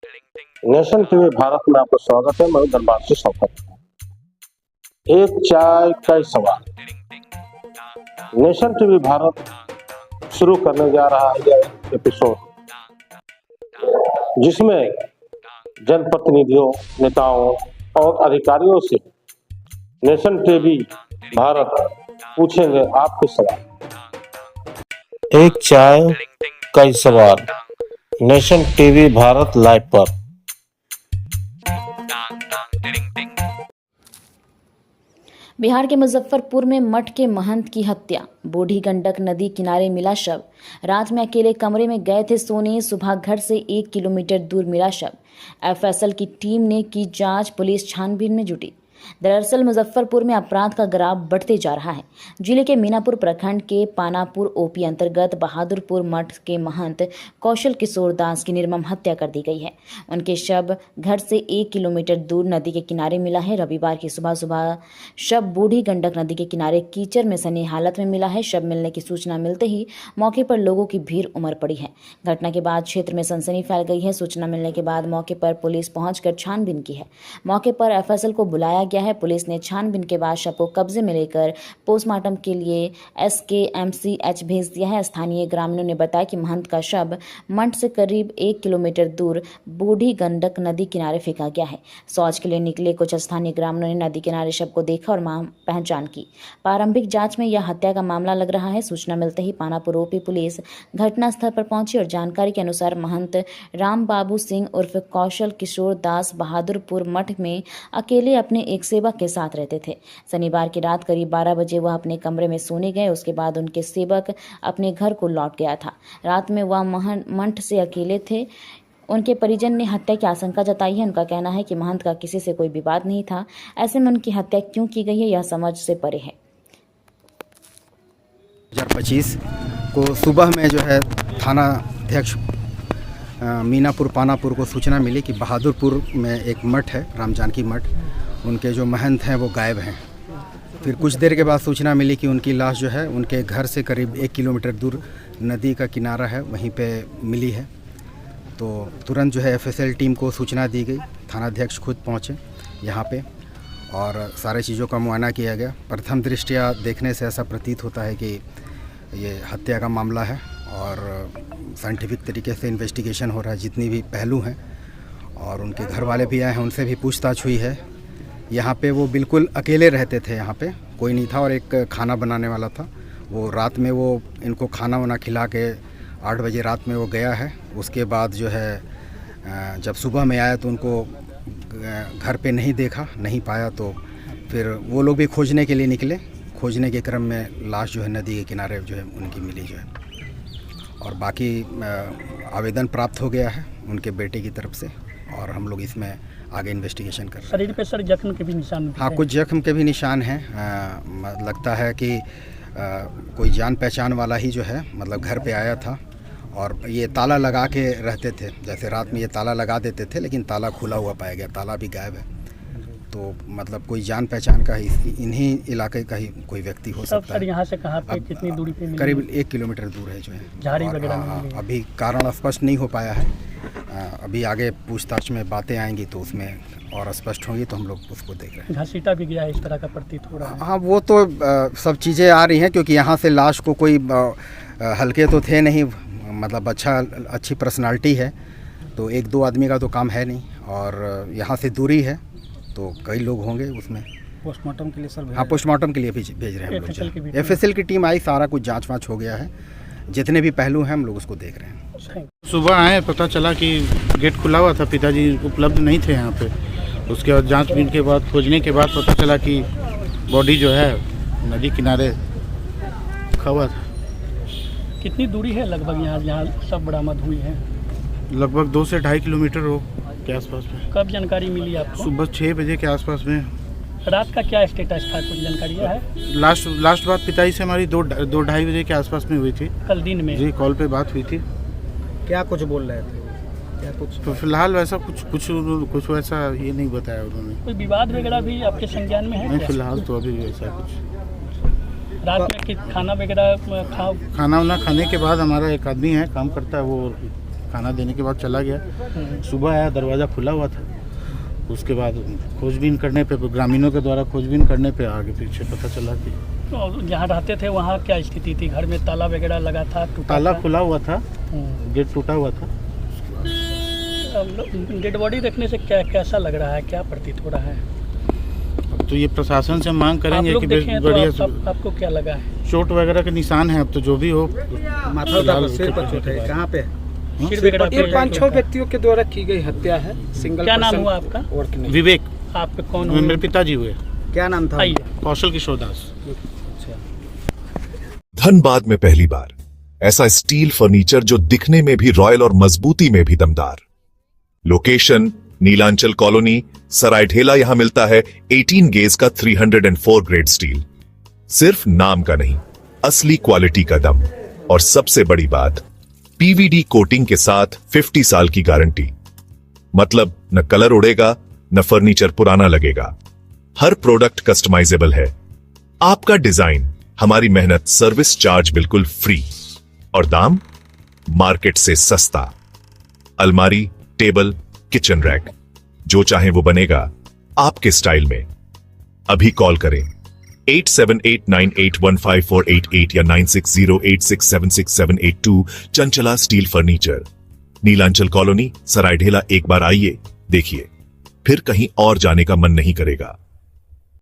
Nation TV Bharat में आपका स्वागत है। मैं दरबार से शौकत। एक चाय का सवाल। नेशन टीवी भारत शुरू करने जा रहा है यह एपिसोड, जिसमें जनप्रतिनिधियों, नेताओं और अधिकारियों से नेशन टीवी भारत पूछेंगे आपके सवाल। एक चाय का सवाल, नेशन टीवी भारत लाइव पर। बिहार के मुजफ्फरपुर में मठ के महंत की हत्या। बूढ़ी गंडक नदी किनारे मिला शव। रात में अकेले कमरे में गए थे सोने, सुबह घर से 1 किलोमीटर दूर मिला शव। एफएसएल की टीम ने की जांच, पुलिस छानबीन में जुटी। दरअसल मुजफ्फरपुर में अपराध का ग्राफ बढ़ते जा रहा है। जिले के मीनापुर प्रखंड के पानापुर ओपी अंतर्गत बहादुरपुर मठ के महंत कौशल किशोर दास की निर्मम हत्या कर दी गई है। उनके शव घर से 1 किलोमीटर दूर नदी के किनारे मिला है। रविवार की सुबह शव बूढ़ी गंडक नदी के किनारे कीचड़ में सनी हालत में मिला है। शव मिलने की सूचना मिलते ही मौके पर लोगों की भीड़ उमड़ पड़ी है। घटना के बाद क्षेत्र में सनसनी फैल गई है। सूचना मिलने के बाद मौके पर पुलिस पहुंचकर छानबीन की है। मौके पर एफएसएल को बुलाया गया है। पुलिस ने छानबीन के बाद शव को कब्जे में लेकर पोस्टमार्टम के लिए एसकेएमसीएच भेज दिया है। स्थानीय ग्रामीणों ने बताया कि महंत का शव मंड से करीब 1 किलोमीटर दूर बूढ़ी गंडक नदी किनारे फेंका गया है। शौच के लिए निकले कुछ स्थानीय ग्रामीणों ने नदी किनारे शव को देखा और पहचान की। प्रारंभिक जांच में यह हत्या का मामला लग रहा है। सूचना मिलते ही पानापुर ओपी पुलिस घटनास्थल पर पहुंची और जानकारी के अनुसार महंत राम बाबू सिंह उर्फ कौशल किशोर दास बहादुरपुर मठ में अकेले अपने एक सेवक के साथ रहते थे। शनिवार की रात करीब 12 बजे वह अपने कमरे में सोने गए। उसके बाद उनके सेवक अपने घर को लौट गया था। रात में वह मंठ से अकेले थे। उनके परिजन ने हत्या की आशंका जताई है। उनका कहना है कि महंत का किसी से कोई विवाद नहीं था। ऐसे में उनकी हत्या क्यों की गई है, यह समझ से परे है। 2025 को सुबह में जो है थाना अध्यक्ष मीनापुर पानापुर को सूचना मिली कि बहादुरपुर में एक मठ है, राम जानकी मठ, उनके जो महंत हैं वो गायब हैं। फिर कुछ देर के बाद सूचना मिली कि उनकी लाश जो है उनके घर से करीब 1 किलोमीटर दूर नदी का किनारा है, वहीं पे मिली है। तो तुरंत जो है एफएसएल टीम को सूचना दी गई। थानाध्यक्ष खुद पहुँचे यहाँ पे और सारे चीज़ों का मुआयना किया गया। प्रथम दृष्टया देखने से ऐसा प्रतीत होता है कि ये हत्या का मामला है और साइंटिफिक तरीके से इन्वेस्टिगेशन हो रहा है, जितनी भी पहलू हैं। और उनके घर वाले भी आए हैं, उनसे भी पूछताछ हुई है। यहाँ पे वो बिल्कुल अकेले रहते थे, यहाँ पे कोई नहीं था और एक खाना बनाने वाला था। वो रात में वो इनको खाना वाना खिला के 8 बजे रात में वो गया है। उसके बाद जो है जब सुबह में आया तो उनको घर पे नहीं देखा, नहीं पाया। तो फिर वो लोग भी खोजने के लिए निकले। खोजने के क्रम में लाश जो है नदी के किनारे जो है उनकी मिली जो है। और बाकी आवेदन प्राप्त हो गया है उनके बेटे की तरफ से और हम लोग इसमें आगे इन्वेस्टिगेशन कर रहे हैं। शरीर पे सर जख्म के भी निशान? हाँ, कुछ जख्म के भी निशान हैं। लगता है कि कोई जान पहचान वाला ही जो है मतलब घर पे आया था और ये ताला लगा के रहते थे। जैसे रात में ये ताला लगा देते थे, लेकिन ताला खुला हुआ पाया गया, ताला भी गायब है। तो मतलब कोई जान पहचान का ही, इन्हीं इलाके का ही कोई व्यक्ति हो सकता है। यहाँ से कहाँ पे, कितनी दूरी पे? करीब 1 किलोमीटर दूर है जो है। झाड़ी वगैरह में? अभी कारण स्पष्ट नहीं हो पाया है। अभी आगे पूछताछ में बातें आएंगी तो उसमें और स्पष्ट होंगी, तो हम लोग उसको देख रहे हैं। घसीटा भी गया है, इस तरह का प्रतीत हो रहा है। हाँ, वो तो सब चीज़ें आ रही हैं, क्योंकि यहाँ से लाश को कोई हल्के तो थे नहीं, मतलब अच्छी पर्सनालिटी है। तो 1-2 आदमी का तो काम है नहीं और यहाँ से दूरी है, तो कई लोग होंगे उसमें। पोस्टमार्टम के लिए सर? हाँ, पोस्टमार्टम के लिए भेज रहे हैं हम लोग। एफएसएल की टीम आई, सारा कुछ जांच वाँच हो गया है। जितने भी पहलू हैं हम लोग उसको देख रहे हैं। सुबह आए, पता चला कि गेट खुला हुआ था, पिताजी उपलब्ध नहीं थे यहाँ पे। उसके बाद जांचबीन के बाद, खोजने के बाद पता चला कि बॉडी जो है नदी किनारे रखा हुआ था। कितनी दूरी है लगभग यहाँ सब बरामद हुई है? लगभग 2 से 2.5 किलोमीटर हो के आसपास में। कब जानकारी मिली आपको? सुबह 6 बजे के आसपास में। रात का क्या स्टेटस था, कुछ जानकारी है? लास्ट बात पिताजी से हमारी 2-2:30 बजे के आसपास में हुई थी। कल दिन में? जी, कॉल पे बात हुई थी। क्या कुछ बोल रहे थे? क्या कुछ? तो फिलहाल वैसा कुछ वैसा ये नहीं बताया उन्होंने। कोई विवाद वगैरह भी आपके संज्ञान में है? नहीं, फिलहाल तो अभी वैसा कुछ। रात में खाना वगैरह खाना वाना खाने के बाद हमारा एक आदमी है, काम करता है, वो खाना देने के बाद चला गया। सुबह आया, दरवाज़ा खुला हुआ था। उसके बाद खोजबीन करने पे, ग्रामीणों के द्वारा खोजबीन करने पे आगे पीछे पता चला कि और जहाँ रहते थे वहाँ क्या स्थिति थी? घर में ताला वगैरह लगा था, टूटा ताला था? खुला हुआ था, गेट टूटा हुआ था। डेड बॉडी देखने से क्या कैसा लग रहा है, क्या प्रतीत हो रहा है? अब तो ये प्रशासन से मांग आप करेंगे लोग कि देखे हैं बढ़िया तो आपको क्या लगा है? चोट वगैरह के निशान है। अब तो जो भी हो, माथा सिर पर चोट है, कहाँ पे? सिर वगैरह पे? ये 5-6 व्यक्तियों के द्वारा की गई हत्या है। सिंगल क्या नाम पर्सन हुआ आपका? वर्क नहीं। विवेक, आप कौन हुए? मेरे पिताजी हुए, क्या नाम था? आइए। कौशल किशोर दास। धनबाद में पहली बार ऐसा स्टील फर्नीचर जो दिखने में भी रॉयल और मजबूती में भी दमदार। Location Nilanchal colony, Saraidhela. यहां मिलता है 18 गेज का 304 ग्रेड स्टील। सिर्फ नाम का नहीं, असली क्वालिटी का दम। और सबसे बड़ी बात, पीवीडी कोटिंग के साथ 50 साल की गारंटी। मतलब न कलर उड़ेगा, न फर्नीचर पुराना लगेगा। हर प्रोडक्ट कस्टमाइजेबल है। आपका डिजाइन, हमारी मेहनत, सर्विस चार्ज बिल्कुल फ्री। और दाम मार्केट से सस्ता। अलमारी, टेबल, किचन रैक, जो चाहे वो बनेगा आपके स्टाइल में। अभी कॉल करें 8789815488 या 9608676782। Chanchala steel furniture, Nilanchal colony, Saraidhela. एक बार आइए, देखिए, फिर कहीं और जाने का मन नहीं करेगा।